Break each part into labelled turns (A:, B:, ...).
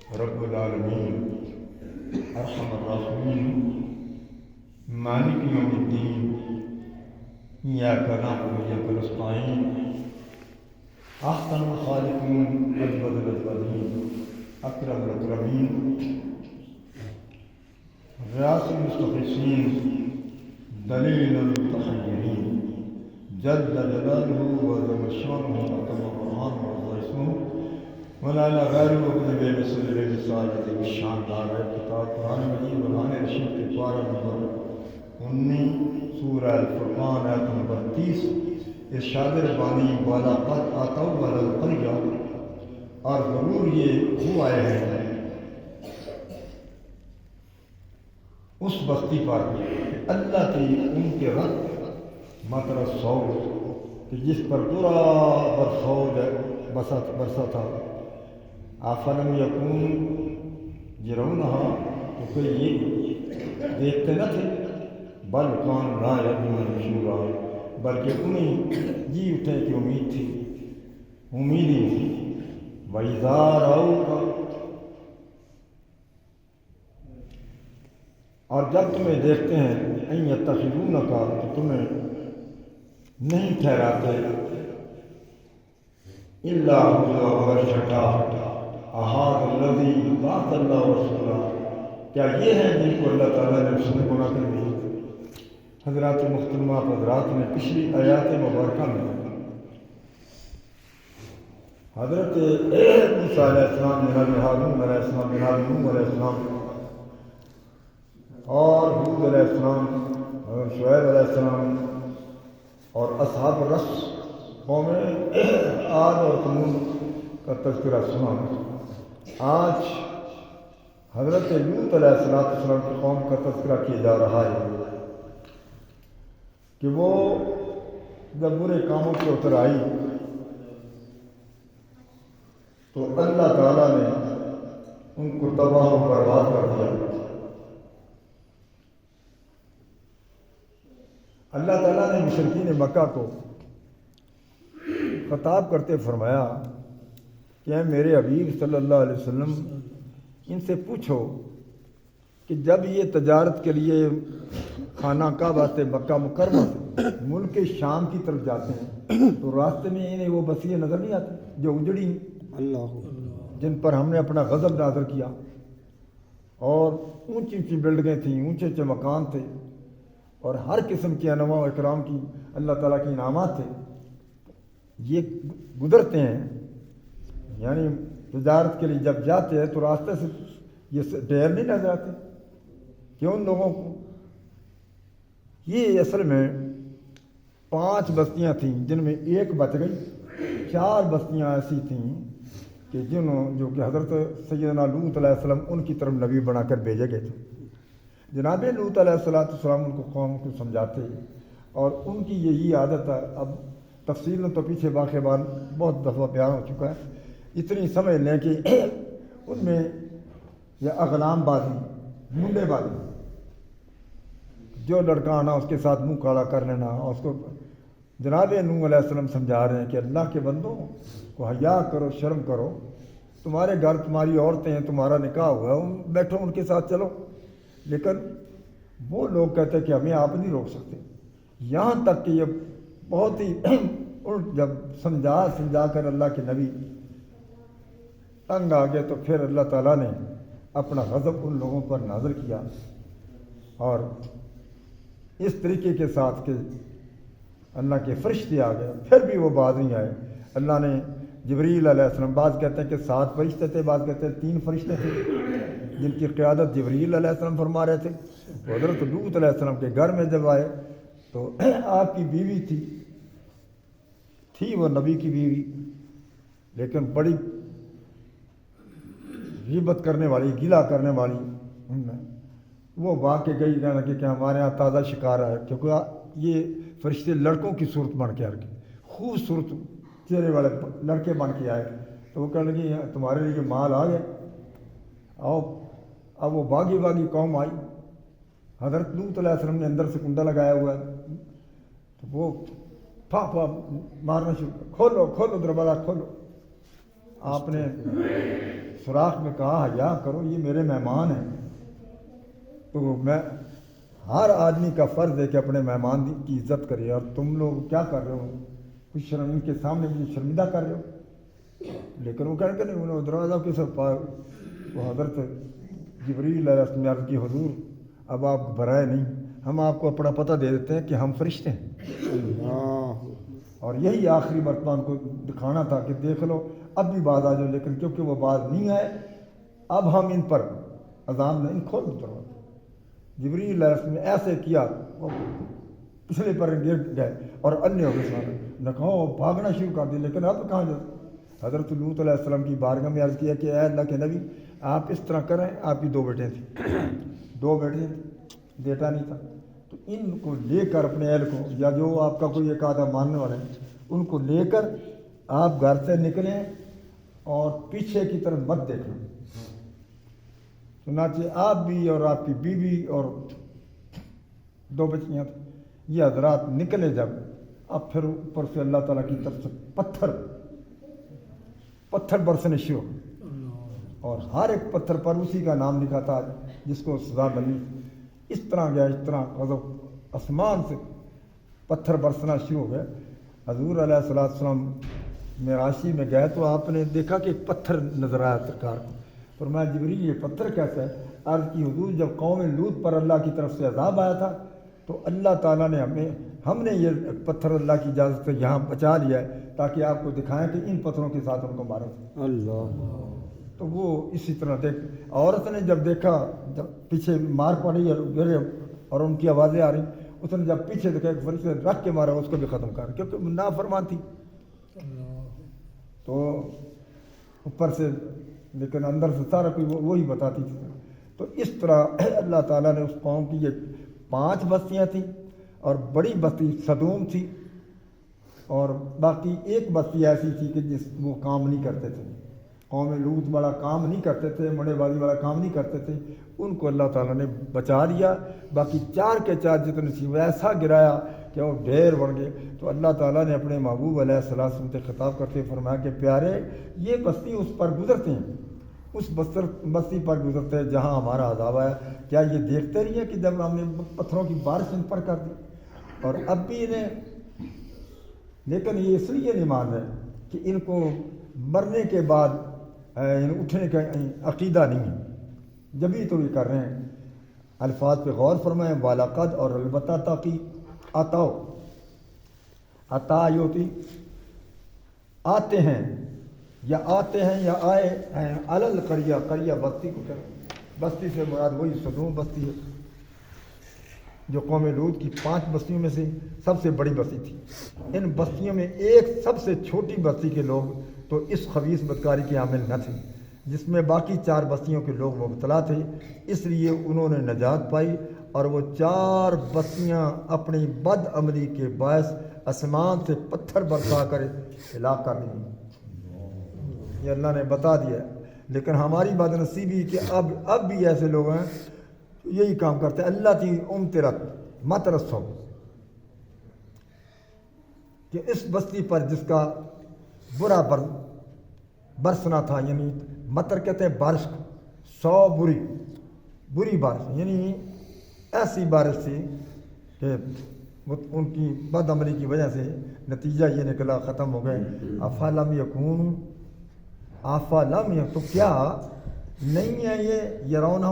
A: رب العالمین ارحم الراحمین مالک یوم الدین ایاک نعبد وایاک نستعین احسن الخالقین اجود الاجودین اکرم الاکرمین غیاث المستغیثین دلیل المتحیرین جل جلالہ وعظم شانہ وعظم برہانہ وعظم اسمہ مولانا غیر وقت بے مثل بے مثال شاندار ہے کتاب قرآن مجید برہان رشید کے پارہ نمبر 19 سورہ الفرقان آیت نمبر 30 ارشاد ربانی وَلَقَدْ أَتَوْا عَلَى الْقَرْيَةِ اور ضرور یہ وہ آئے ہیں اس بستی پر اللہ کی ان کے رد مطر سود کہ جس پر پورا برسود برسا تھا آفلم یکون یرونہا تو کوئی یہ دیکھتے نہ تھے بل کان لا یرجون نشورا بلکہ انہیں جی اٹھنے کی امید تھی امیدیں تھی وَإِذَا رَأَوْكَ اور جب تمہیں دیکھتے ہیں اَن يَتَّخِذُونَكَ تو تمہیں نہیں ٹھہراتے الا ہوا مگر چھٹا احاد الذی بعث اللہ رسولہ کیا یہ ہیں جن کو اللہ تعالیٰ نے رسول بنا کر دی حضرات محترمہ حضرات نے پچھلی آیات مبارکہ میں حضرت موسیٰ علیہ السلام جناب ہارون علیہ السلام جناب نوح علیہ السلام اور ہود علیہ السلام شعیب علیہ السلام اور اصحاب الرس قوم عاد اور ثمود کا تذکرہ سنا آج حضرت لوط علیہ السلام کی قوم کا تذکرہ کیا جا رہا ہے کہ وہ جب برے کاموں کی اتر آئی تو اللہ تعالیٰ نے ان کو تباہ و برباد کر دیا اللہ تعالیٰ نے مشرکین مکہ کو خطاب کرتے فرمایا کہ اے میرے حبیب صلی اللہ علیہ وسلم ان سے پوچھو کہ جب یہ تجارت کے لیے خانہ کعبہ سے مکہ مکرمہ سے ملک شام کی طرف جاتے ہیں تو راستے میں انہیں وہ بستیاں نظر نہیں آتی جو اجڑی اللہ جن پر ہم نے اپنا غضب نازل کیا اور اونچی اونچی بلڈنگیں تھیں اونچے اونچے مکان تھے اور ہر قسم کے انواع و اکرام کی اللہ تعالیٰ کے انعامات تھے یہ گزرتے ہیں یعنی تجارت کے لیے جب جاتے ہیں تو راستے سے یہ ڈیر نہیں نظر آتے کہ ان لوگوں کو یہ اصل میں 5 بستیاں تھیں جن میں ایک بچ گئی 4 بستیاں ایسی تھیں کہ جو کہ حضرت سیدنا لوط علیہ السلام ان کی طرف نبی بنا کر بھیجے گئے تھے جناب لوط علیہ السلام ان کو قوم کو سمجھاتے اور ان کی یہی عادت ہے اب تفصیل میں تو پیچھے واقعہ بہت دفعہ بیان ہو چکا ہے اتنی سمجھ لیں کہ ان میں یہ اغلام بازی منڈے بازی جو لڑکا آنا اس کے ساتھ منہ کالا کر لینا اور اس کو جناب نوح علیہ السلام سمجھا رہے ہیں کہ اللہ کے بندوں کو حیا کرو شرم کرو تمہارے گھر تمہاری عورتیں ہیں تمہارا نکاح ہوا ہے بیٹھو ان کے ساتھ چلو لیکن وہ لوگ کہتے ہیں کہ ہمیں آپ نہیں روک سکتے یہاں تک کہ یہ بہت ہی جب سمجھا کر اللہ کے نبی تنگ آ گئے تو پھر اللہ تعالیٰ نے اپنا غضب ان لوگوں پر نازل کیا اور اس طریقے کے ساتھ کہ اللہ کے فرشتے آ گئے پھر بھی وہ باز نہیں آئے اللہ نے جبریل علیہ السلام بعض کہتے ہیں کہ 7 فرشتے تھے بعض کہتے ہیں 3 فرشتے تھے جن کی قیادت جبریل علیہ السلام فرما رہے تھے حضرت لوط علیہ السلام کے گھر میں جب آئے تو آپ کی بیوی تھی وہ نبی کی بیوی لیکن بڑی غیبت کرنے والی گلہ کرنے والی وہ واقع گئی کہنا کہ ہمارے یہاں تازہ شکار ہے کیونکہ یہ فرشتے لڑکوں کی صورت بن کے آ گئے خوبصورت چہرے والے لڑکے بن کے آئے تو وہ کہنے لگے تمہارے لیے مال آ گئے آؤ اب وہ باغی قوم آئی حضرت لوط علیہ السلام نے اندر سے کنڈا لگایا ہوا ہے تو وہ پھا مارنا شروع کھولو دروازہ کھولو آپ نے سوراخ میں کہا حیا کرو، یہ میرے مہمان ہیں. تو میں ہر آدمی کا فرض ہے کہ اپنے مہمان کی عزت کرے، اور تم لوگ کیا کر رہے ہو؟ کچھ ان کے سامنے مجھے شرمندہ کر رہے ہو. لیکن وہ کہنے کہ نہیں، انہوں نے دروازہ کے سب وہ حضرت جبریل علیہ السلام نے عرض کی حضور اب آپ گھبرائے نہیں، ہم آپ کو اپنا پتہ دے دیتے ہیں کہ ہم فرشتے ہیں. اور یہی آخری مرتبہ ان کو دکھانا تھا کہ دیکھ لو اب بھی باز آ جاؤ. لیکن کیونکہ وہ باز نہیں آئے، اب ہم ان پر عذاب نہیں کھول دروازہ. جبریل علیہ السلام نے ایسے کیا، وہ پچھلے پر گر گئے اور انیہ ہو گئے سارے. نہ کہو بھاگنا شروع کر دیا. لیکن اب کہاں جاتے؟ حضرت لوط علیہ السلام کی بارگاہ میں عرض کیا کہ اے اللہ کے نبی آپ اس طرح کریں. آپ کی 2 بیٹے تھے، 2 بیٹے تھے، بیٹا نہیں تھا. تو ان کو لے کر اپنے اہل کو، یا جو آپ کا کوئی ایک آدھا ماننے والے ہیں، ان کو لے کر آپ گھر سے نکلیں اور پیچھے کی طرف مت دیکھیں. چنانچہ آپ بھی اور آپ کی بیوی اور 2 بچیاں تھیں، یہ حضرات نکلے جب، اب پھر اوپر سے اللہ تعالیٰ کی طرف سے پتھر برسنے شروع، اور ہر ایک پتھر پر اسی کا نام لکھا تھا جس کو سزا بنی. اس طرح گیا، اس طرح غضب آسمان سے پتھر برسنا شروع ہو گئے. حضور علیہ السلام معراجی میں گئے تو آپ نے دیکھا کہ ایک پتھر نظر آیا سرکار کو. فرمایا جبریل یہ پتھر کیسا ہے؟ عرض کی حضور جب قوم لوط پر اللہ کی طرف سے عذاب آیا تھا تو اللہ تعالیٰ نے ہم نے یہ پتھر اللہ کی اجازت سے یہاں بچا لیا ہے تاکہ آپ کو دکھائیں کہ ان پتھروں کے ساتھ ان کو مارا تھا.
B: اللہ.
A: تو وہ اسی طرح عورت نے جب دیکھا، جب پیچھے مار پڑی اور گرے اور ان کی آوازیں آ رہی، اس نے جب پیچھے دیکھا ایک فرشتے سے رکھ کے مارا، اس کو بھی ختم کر، کیونکہ نافرمان تھی. تو اوپر سے لیکن اندر سے سارا کوئی وہی بتاتی تھی. تو اس طرح اللہ تعالیٰ نے اس قوم کی یہ 5 بستیاں تھیں، اور بڑی بستی صدوم تھی، اور باقی ایک بستی ایسی تھی کہ جس وہ کام نہیں کرتے تھے. قوم لوط والا کام نہیں کرتے تھے، مڑے بازی والا کام نہیں کرتے تھے، ان کو اللہ تعالیٰ نے بچا لیا. باقی 4 کے 4 جتنے تھی وہ ایسا گرایا کہ وہ ڈھیر بڑھ گئے. تو اللہ تعالیٰ نے اپنے محبوب علیہ السلام سے خطاب کرتے فرمایا کہ پیارے یہ بستی اس پر گزرتے ہیں، اس بستی پر گزرتے ہیں جہاں ہمارا عذاب آیا. کیا یہ دیکھتے نہیں ہیں کہ جب ہم نے پتھروں کی بارش ان پر کر دی؟ اور اب بھی انہیں، لیکن یہ اس لیے نہیں مان رہے کہ ان کو مرنے کے بعد اٹھنے کا عقیدہ نہیں ہے، جبھی تو یہ کر رہے ہیں. الفاظ پہ غور فرمائیں. بالاقد اور البتہ تاکہ آتاؤ، عطا یہ ہوتی آتے ہیں یا آتے ہیں یا آئے ہیں. علل قریہ، قریہ بستی کو کہتے، بستی سے مراد وہی صدوم بستی ہے جو قوم لوط کی 5 بستیوں میں سے سب سے بڑی بستی تھی. ان بستیوں میں ایک سب سے چھوٹی بستی کے لوگ تو اس خبیث بدکاری کے عامل نہ تھے جس میں باقی 4 بستیوں کے لوگ مبتلا تھے، اس لیے انہوں نے نجات پائی، اور وہ 4 بستیاں اپنی بد عملی کے باعث آسمان سے پتھر برسا کر ہلاک کر دیں. یہ اللہ نے بتا دیا. لیکن ہماری بد نصیبی کہ اب بھی ایسے لوگ ہیں یہی کام کرتے ہیں. اللہ کی امترت مت رسو، کہ اس بستی پر جس کا برا برسنا تھا، یعنی مطر کہتے ہیں بارش کو، 100 بری بارش، یعنی ایسی بارش تھی کہ ان کی بد عملی کی وجہ سے نتیجہ یہ نکلا ختم ہو گئے. افالم یکون، افالم یک، تو کیا نہیں ہے یہ یرونا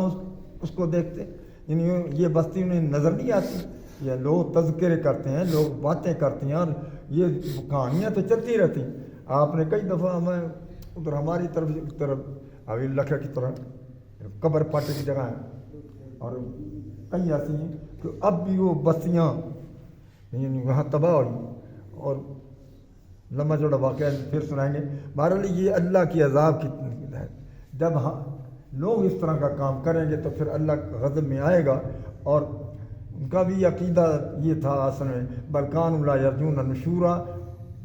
A: اس کو دیکھتے، یعنی یہ بستی انہیں نظر نہیں آتی. یہ لوگ تذکرے کرتے ہیں، لوگ باتیں کرتے ہیں، اور یہ کہانیاں تو چلتی رہتی. آپ نے کئی دفعہ ہمیں ادھر ہماری طرف حویل لکھے کی طرح قبر پاٹے کی جگہ ہے، اور کئی ایسی ہیں کہ اب بھی وہ بستیاں یعنی وہاں تباہ ہوئی. اور لمبا چوڑا واقعہ پھر سنائیں گے. بہرحال یہ اللہ کی عذاب کی ہے. جب لوگ اس طرح کا کام کریں گے تو پھر اللہ غضب میں آئے گا. اور ان کا بھی عقیدہ یہ تھا اصل میں، بلکان لا یرجون النشورا،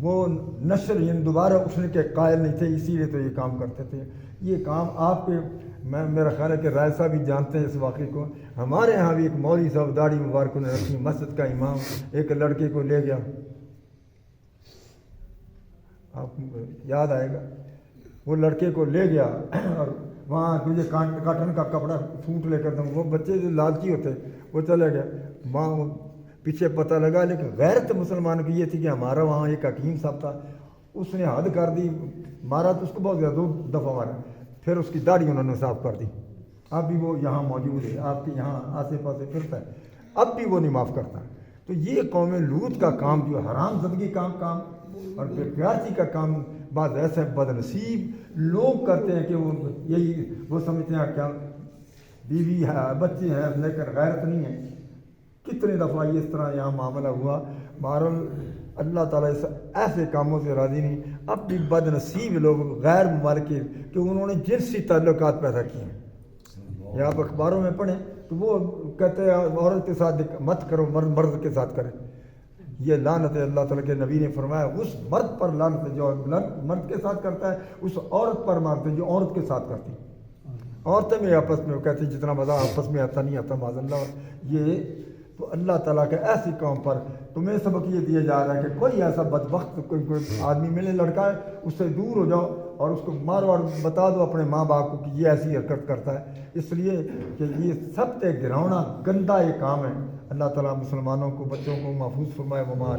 A: وہ نشر یعنی دوبارہ اٹھنے کے قائل نہیں تھے، اسی لیے تو یہ کام کرتے تھے. یہ کام آپ کے، میرا خیال ہے کہ رائے صاحب بھی جانتے ہیں اس واقعے کو. ہمارے ہاں بھی ایک مولوی صاحب داڑھی مبارک نے رکھی، مسجد کا امام، ایک لڑکے کو لے گیا، آپ کو یاد آئے گا، وہ لڑکے کو لے گیا اور وہاں تجھے کاٹن کا کپڑا سوٹ لے کر دوں. وہ بچے جو لالچی ہوتے وہ چلے گئے. وہاں پیچھے پتہ لگا، لیکن غیرت مسلمان کی یہ تھی کہ ہمارا وہاں ایک حکیم صاحب تھا، اس نے حد کر دی، مارا تو اس کو بہت زیادہ 2 دفعہ مارا، پھر اس کی داڑھی انہوں نے صاف کر دی. اب بھی وہ یہاں موجود ہے، آپ کے یہاں آسے پاسے پھرتا ہے، اب بھی وہ نہیں معاف کرتا. تو یہ قوم لوط کا کام جو حرام زدگی کا کام اور بے قیاسی کا کام بعض ایسے بد نصیب لوگ کرتے ہیں کہ وہ سمجھتے ہیں کیا بیوی ہے بچے ہیں لیکن غیرت نہیں ہے. کتنے دفعہ اس طرح یہاں معاملہ ہوا. بہرحال اللہ تعالیٰ اس ایسے کاموں سے راضی نہیں. اب بھی بد نصیب لوگ غیر ممالک کہ انہوں نے جنسی تعلقات پیدا کیے ہیں. یا آپ اخباروں میں پڑھیں تو وہ کہتے ہیں عورت کے ساتھ مت کرو، مرد کے ساتھ کریں. یہ لعنت ہے. اللہ تعالیٰ کے نبی نے فرمایا اس مرد پر لعنت ہے جو مرد کے ساتھ کرتا ہے، اس عورت پر مارتے ہیں جو عورت کے ساتھ کرتی. عورتیں میں آپس میں وہ کہتی ہیں جتنا مزہ آپس میں آتا نہیں آتا معاذ اللہ. یہ تو اللہ تعالیٰ کے ایسی قوم پر تمہیں سبق یہ دیا جا رہا ہے کہ کوئی ایسا بدبخت کوئی آدمی ملے لڑکا ہے اس سے دور ہو جاؤ اور اس کو مارو اور بتا دو اپنے ماں باپ کو کہ یہ ایسی حرکت کرتا ہے، اس لیے کہ یہ سب سے گراؤنا گندا یہ کام ہے. اللہ تعالیٰ مسلمانوں کو بچوں کو محفوظ فرمائے. وہ ماں